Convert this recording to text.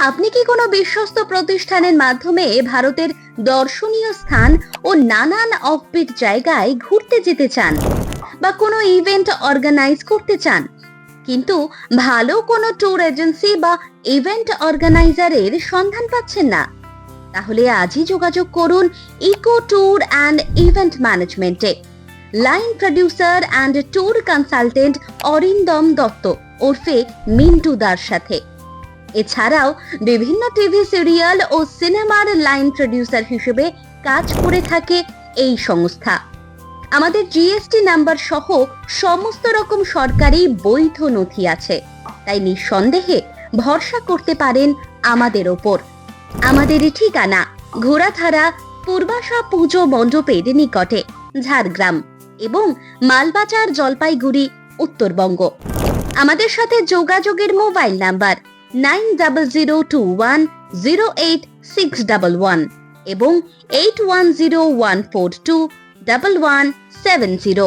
আপনি কি কোনো বিশ্বস্ত প্রতিষ্ঠানের মাধ্যমে ভারতের দর্শনীয় স্থান ও নানান অফবিট জায়গায় ঘুরতে যেতে চান, বা কোনো ইভেন্ট অর্গানাইজ করতে চান, কিন্তু ভালো কোনো ট্যুর এজেন্সি বা ইভেন্ট অর্গানাইজারের সন্ধান পাচ্ছেন না? তাহলে আজই যোগাযোগ করুন ইকো ট্যুর অ্যান্ড ইভেন্ট ম্যানেজমেন্টে। Line producer and tour consultant Arindam Dutta ওরফে মিন্টু দার সাথে। এছাড়াও বিভিন্ন টিভি সিরিয়াল ও সিনেমার লাইন প্রডিউসার হিসেবে কাজ করে থাকে এই সংস্থা। আমাদের জিএসটি নাম্বার সহ সমস্ত রকম সরকারি বৈধ নথি আছে, তাই নিঃসন্দেহে ভরসা করতে পারেন আমাদের ওপর। আমাদের ঠিকানা ঘোড়াধারা পূর্বাশা পুজো মণ্ডপের নিকটে, ঝাড়গ্রাম, এবং মালবাজার, জলপাইগুড়ি, উত্তরবঙ্গ। আমাদের সাথে যোগাযোগের মোবাইল নাম্বার 9002108611 এবং 8101421170।